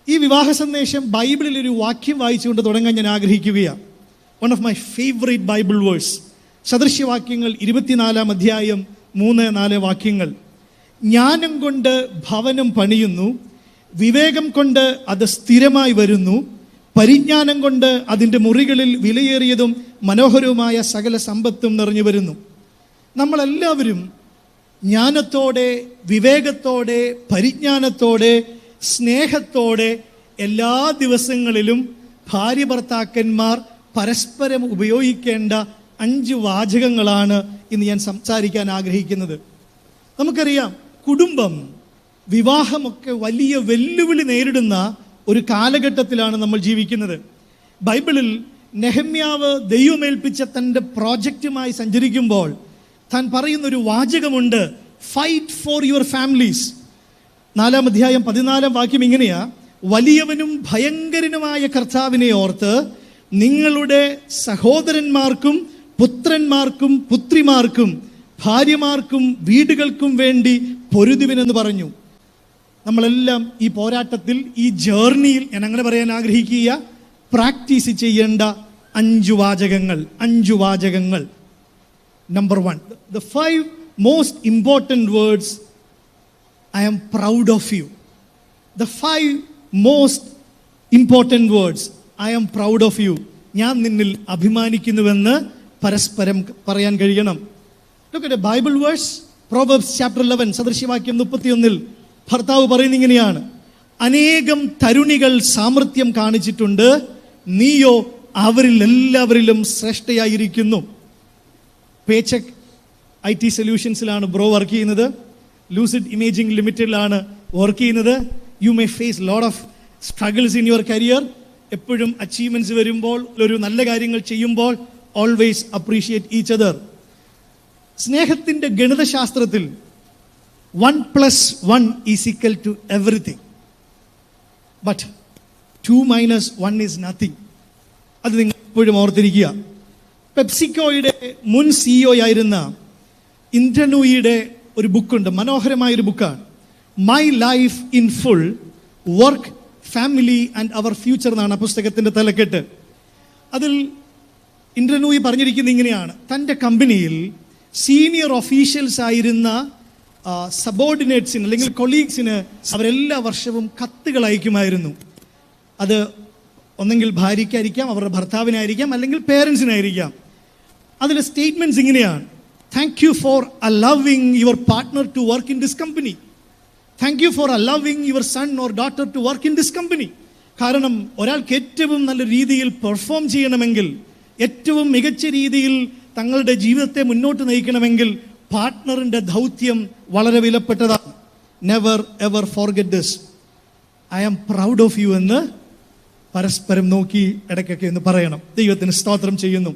ഈ വിവാഹ സന്ദേശം ബൈബിളിൽ ഒരു വാക്യം വായിച്ചുകൊണ്ട് തുടങ്ങാൻ ഞാൻ ആഗ്രഹിക്കുകയാണ്. One of my favourite Bible verse, സദൃശ്യവാക്യങ്ങൾ 24 അധ്യായം 3-4 വാക്യങ്ങൾ. ജ്ഞാനം കൊണ്ട് ഭവനം പണിയുന്നു, വിവേകം കൊണ്ട് അത് സ്ഥിരമായി വരുന്നു, പരിജ്ഞാനം കൊണ്ട് അതിൻ്റെ മുറികളിൽ വിലയേറിയതും മനോഹരവുമായ സകല സമ്പത്തും നിറഞ്ഞു വരുന്നു. നമ്മളെല്ലാവരും ജ്ഞാനത്തോടെ, വിവേകത്തോടെ, പരിജ്ഞാനത്തോടെ, സ്നേഹത്തോടെ എല്ലാ ദിവസങ്ങളിലും ഭാര്യ ഭർത്താക്കന്മാർ പരസ്പരം ഉപയോഗിക്കേണ്ട 5 വാചകങ്ങളാണ് ഇന്ന് ഞാൻ സംസാരിക്കാൻ ആഗ്രഹിക്കുന്നത്. നമുക്കറിയാം, കുടുംബം, വിവാഹമൊക്കെ വലിയ വെല്ലുവിളി നേരിടുന്ന ഒരു കാലഘട്ടത്തിലാണ് നമ്മൾ ജീവിക്കുന്നത്. ബൈബിളിൽ നെഹമ്യാവ് ദൈവമേൽപ്പിച്ച തൻ്റെ പ്രോജക്റ്റുമായി സഞ്ചരിക്കുമ്പോൾ താൻ പറയുന്നൊരു വാചകമുണ്ട്, ഫൈറ്റ് ഫോർ യുവർ ഫാമിലീസ്. 4 അധ്യായം 14 വാക്യം ഇങ്ങനെയാ: വലിയവനും ഭയങ്കരനുമായ കർത്താവിനെ ഓർത്ത് നിങ്ങളുടെ സഹോദരന്മാർക്കും പുത്രന്മാർക്കും പുത്രിമാർക്കും ഭാര്യമാർക്കും വീടുകൾക്കും വേണ്ടി പൊരുതുവിനെന്ന് പറഞ്ഞു. നമ്മളെല്ലാം ഈ പോരാട്ടത്തിൽ, ഈ ജേർണിയിൽ, ഞാൻ അങ്ങനെ പറയാൻ ആഗ്രഹിക്കുക, പ്രാക്ടീസ് ചെയ്യേണ്ട 5 വാചകങ്ങൾ. Number 1, the 5 most important words: I am proud of you. The 5 most important words: I am proud of you. ഞാൻ നിന്നിൽ അഭിമാനിക്കുന്നുവെന്ന് പരസ്പരം പറയാൻ കഴിയണം. Look at the Bible verse, Proverbs chapter 11, സദൃശ്യവാക്യം 31. ഭർത്താവ് പറയുന്നത് ഇങ്ങനെയാണ്: അനേകം തരുണികൾ സാമർത്ഥ്യം കാണിച്ചിട്ടുണ്ട്, നീയോ അവരിൽ എല്ലാവരിലും ശ്രേഷ്ഠയായിരിക്കുന്നു. പേചെക് IT സൊല്യൂഷൻസിലാണ് ബ്രോ വർക്ക് ചെയ്യുന്നത്. ലൂസിഡ് ഇമേജിംഗ് ലിമിറ്റഡിലാണ് വർക്ക് ചെയ്യുന്നത്. You may face lot of struggles in your career. എപ്പോഴും അച്ചീവ്മെൻറ്റ്സ് വരുമ്പോൾ, ഒരു നല്ല കാര്യങ്ങൾ ചെയ്യുമ്പോൾ, ഓൾവേസ് അപ്രീഷിയേറ്റ് ഈച്ച് അതർ. സ്നേഹത്തിൻ്റെ ഗണിതശാസ്ത്രത്തിൽ 1 + 1 = everything. But 2 - 1 is nothing. അത് നിങ്ങൾ എപ്പോഴും ഓർത്തിരിക്കുക. പെപ്സിക്കോയുടെ മുൻ CEO ആയിരുന്ന ഇൻട്രനൂയിയുടെ ഒരു ബുക്കുണ്ട്, മനോഹരമായൊരു ബുക്കാണ്, my life in full, work, family and our future എന്നാണ് ആ പുസ്തകത്തിൻ്റെ തലക്കെട്ട്. അതിൽ ഇൻട്രനൂയി പറഞ്ഞിരിക്കുന്നത് ഇങ്ങനെയാണ്: തൻ്റെ കമ്പനിയിൽ സീനിയർ ഒഫീഷ്യൽസ് ആയിരുന്ന സബോർഡിനേറ്റ്സിന് അല്ലെങ്കിൽ കൊളീഗ്സിന് അവരെല്ലാ വർഷവും കത്തുകൾ അയക്കുമായിരുന്നു. അത് ഒന്നെങ്കിൽ ഭാര്യയ്ക്കായിരിക്കാം, അവരുടെ ഭർത്താവിനായിരിക്കാം, അല്ലെങ്കിൽ പേരൻസിനായിരിക്കാം. അതിലെ സ്റ്റേറ്റ്മെൻറ്റ്സ് ഇങ്ങനെയാണ്: thank you for allowing your partner to work in this company. Thank you for allowing your son or daughter to work in this company. കാരണം ഒരാൾക്ക് ഏറ്റവും നല്ല രീതിയിൽ പെർഫോം ചെയ്യണമെങ്കിൽ, ഏറ്റവും മികച്ച രീതിയിൽ തങ്ങളുടെ ജീവിതത്തെ മുന്നോട്ട് നയിക്കണമെങ്കിൽ പാർട്ട്ണറിൻ്റെ ദൗത്യം വളരെ വിലപ്പെട്ടതാണ്. Never ever forget this. I am proud of you എന്ന് പരസ്പരം നോക്കി ഇടയ്ക്കൊക്കെ എന്ന് പറയണം. ദൈവത്തിന് സ്തോത്രം ചെയ്യുന്നു.